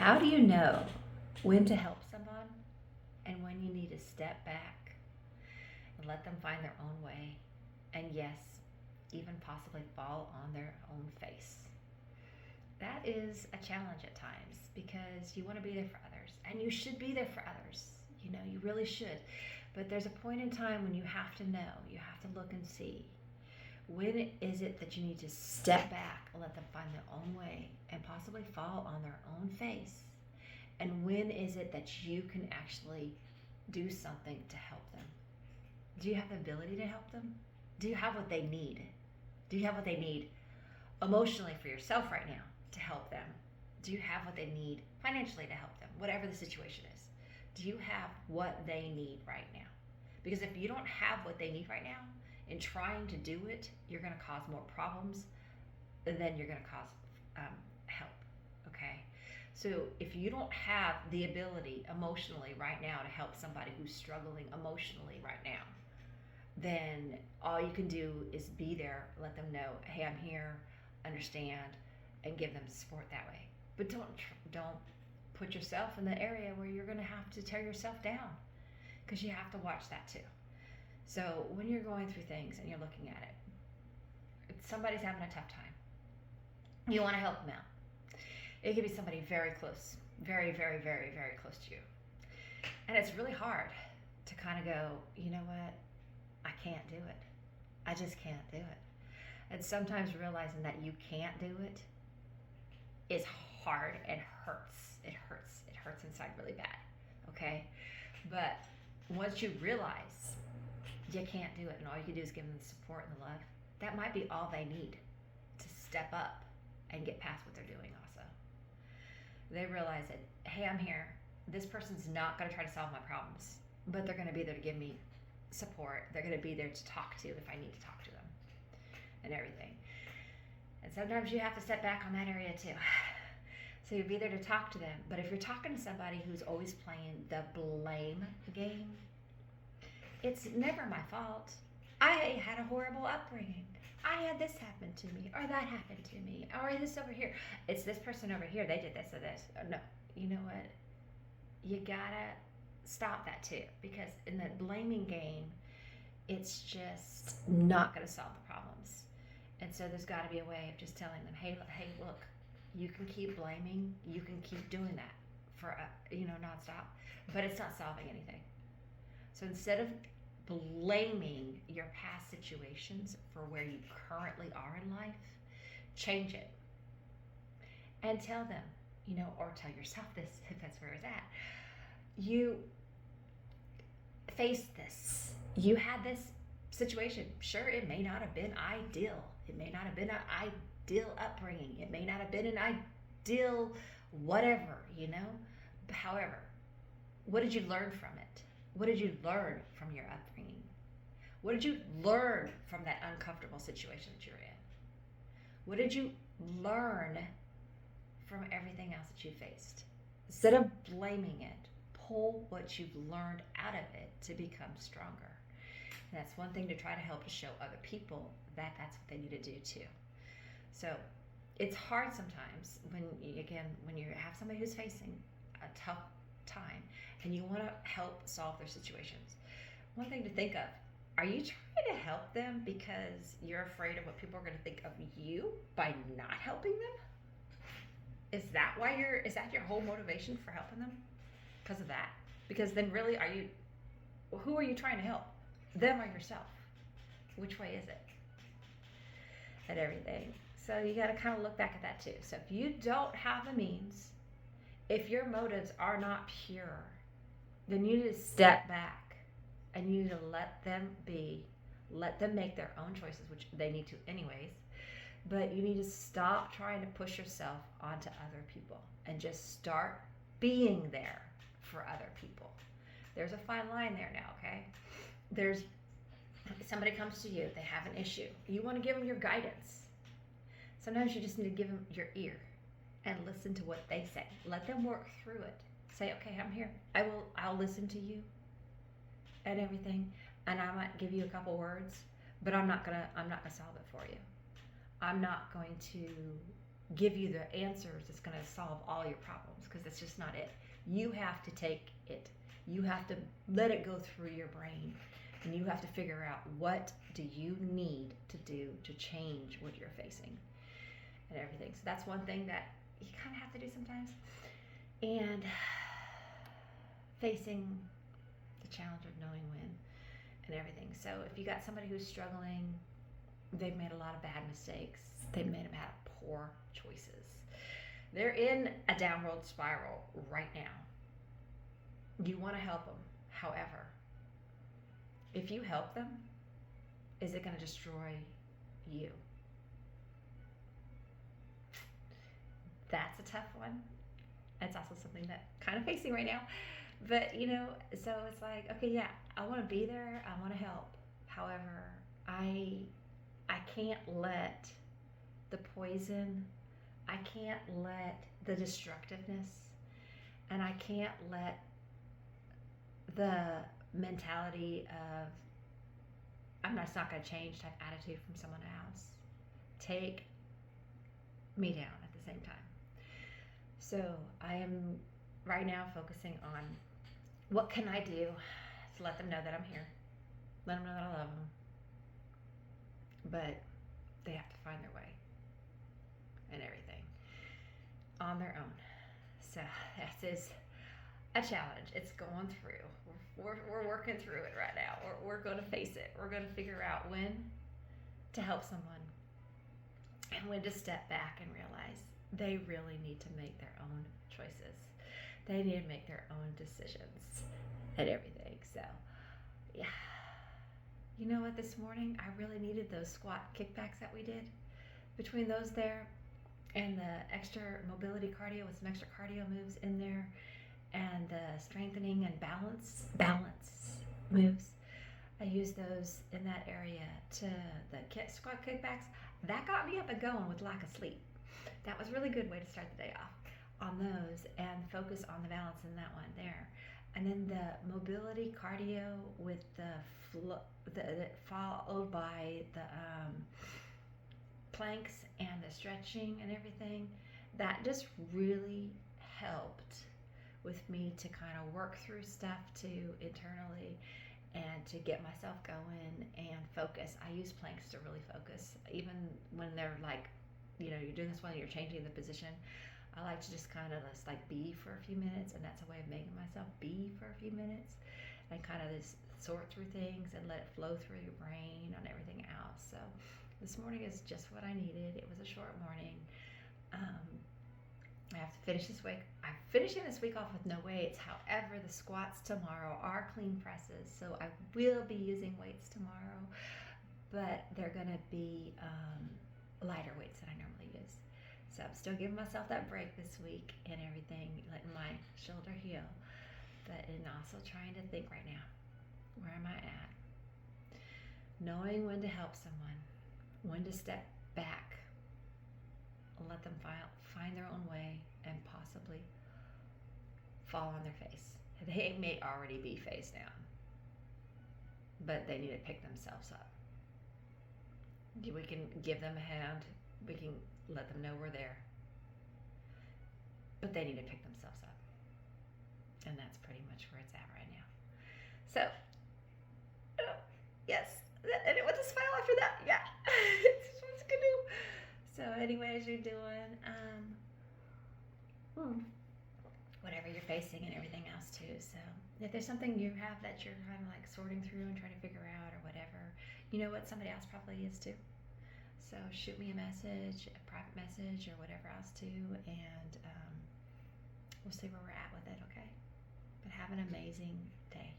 How do you know when to help someone and when you need to step back and let them find their own way? And yes, even possibly fall on their own face. That is a challenge at times because you want to be there for others and you should be there for others. You know, you really should. But there's a point in time when you have to know, you have to look and see. When is it that you need to step back and let them find their own way and possibly fall on their own face? And when is it that you can actually do something to help them? Do you have the ability to help them? Do you have what they need? Do you have what they need emotionally for yourself right now to help them? Do you have what they need financially to help them? Whatever the situation is. Do you have what they need right now? Because if you don't have what they need right now, in trying to do it, you're going to cause more problems than you're going to cause help. Okay? So if you don't have the ability emotionally right now to help somebody who's struggling emotionally right now, then all you can do is be there, let them know, hey, I'm here, understand, and give them support that way. But don't put yourself in the area where you're going to have to tear yourself down, because you have to watch that too. So when you're going through things and you're looking at it, if somebody's having a tough time, you want to help them out. It could be somebody very close, very, very, very, very close to you. And it's really hard to kind of go, you know what? I can't do it. I just can't do it. And sometimes realizing that you can't do it is hard and hurts. It hurts. It hurts inside really bad. Okay? But once you realize you can't do it and all you can do is give them the support and the love, that might be all they need to step up and get past what they're doing also. They realize that, hey, I'm here. This person's not going to try to solve my problems, but they're going to be there to give me support. They're going to be there to talk to if I need to talk to them and everything. And sometimes you have to step back on that area too. So you'll be there to talk to them. But if you're talking to somebody who's always playing the blame game, it's never my fault. I had a horrible upbringing. I had this happen to me, or that happened to me, or this over here. It's this person over here. They did this or this. No, you know what? You gotta stop that too, because in the blaming game, it's just not gonna solve the problems. And so there's got to be a way of just telling them, hey, look, you can keep blaming, you can keep doing that for nonstop, but it's not solving anything. So instead of blaming your past situations for where you currently are in life, change it and tell them, or tell yourself this if that's where it's at. You face this. You had this situation. Sure, it may not have been ideal. It may not have been an ideal upbringing. It may not have been an ideal whatever, However, what did you learn from it? What did you learn from your upbringing? What did you learn from that uncomfortable situation that you're in? What did you learn from everything else that you faced? Instead of blaming it, pull what you've learned out of it to become stronger. And that's one thing to try to help to show other people that that's what they need to do too. So it's hard sometimes when you have somebody who's facing a tough time and you want to help solve their situations. One thing to think of, are you trying to help them because you're afraid of what people are going to think of you by not helping them? Is that your whole motivation for helping them? Because of that? Because then really who are you trying to help? Them or yourself? Which way is it? And everything. So you got to kind of look back at that too. So if you don't have the means, if your motives are not pure, then you need to step back and you need to let them make their own choices, which they need to anyways. But you need to stop trying to push yourself onto other people and just start being there for other people. There's a fine line there now, okay? Somebody comes to you, they have an issue. You want to give them your guidance. Sometimes you just need to give them your ear and listen to what they say. Let them work through it. Say, okay, I'm here. I'll listen to you and everything, and I might give you a couple words, but I'm not gonna solve it for you. I'm not going to give you the answers that's going to solve all your problems, because that's just not it. You have to take it. You have to let it go through your brain, and you have to figure out what do you need to do to change what you're facing and everything. So that's one thing that you kind of have to do sometimes. And facing the challenge of knowing when and everything. So if you got somebody who's struggling, they've made a lot of bad mistakes. They've made a lot of poor choices. They're in a downward spiral right now. You want to help them. However, if you help them, is it going to destroy you? That's a tough one. It's also something that I'm kind of facing right now. But, so it's like, okay, yeah, I want to be there. I want to help. However, I can't let the poison, I can't let the destructiveness, and I can't let the mentality of it's not going to change type attitude from someone else take me down at the same time. So I am right now focusing on what can I do to let them know that I'm here, let them know that I love them, but they have to find their way and everything on their own. So that is a challenge. It's going through. We're working through it right now. We're going to face it. We're going to figure out when to help someone and when to step back and realize they really need to make their own choices. They need to make their own decisions and everything. So, yeah. You know what? This morning, I really needed those squat kickbacks that we did. Between those there and the extra mobility cardio with some extra cardio moves in there, and the strengthening and balance moves, I used those in that area to the squat kickbacks. That got me up and going with lack of sleep. That was a really good way to start the day off on those and focus on the balance in that one there. And then the mobility cardio with followed by the planks and the stretching and everything, that just really helped with me to kind of work through stuff too internally and to get myself going and focus. I use planks to really focus, even when they're like, you're doing this while you're changing the position. I like to just kind of just like be for a few minutes, and that's a way of making myself be for a few minutes and kind of just sort through things and let it flow through your brain on everything else. So this morning is just what I needed. It was a short morning. I have to finish this week. I'm finishing this week off with no weights. However, the squats tomorrow are clean presses, so I will be using weights tomorrow, but they're going to be lighter weights than I normally use. So I'm still giving myself that break this week and everything, letting my shoulder heal, and also trying to think right now, where am I at? Knowing when to help someone, when to step back, let them find their own way and possibly fall on their face. They may already be face down, but they need to pick themselves up. We can give them a hand. We can let them know we're there, but they need to pick themselves up. And that's pretty much where it's at right now. So, yes. And with a smile after that, yeah. It's what it's going to do. So anyways, you're doing whatever you're facing and everything else too. So if there's something you have that you're kind of like sorting through and trying to figure out or whatever, you know what, somebody else probably is too. So shoot me a message, a private message or whatever else too, and we'll see where we're at with it, okay? But have an amazing day.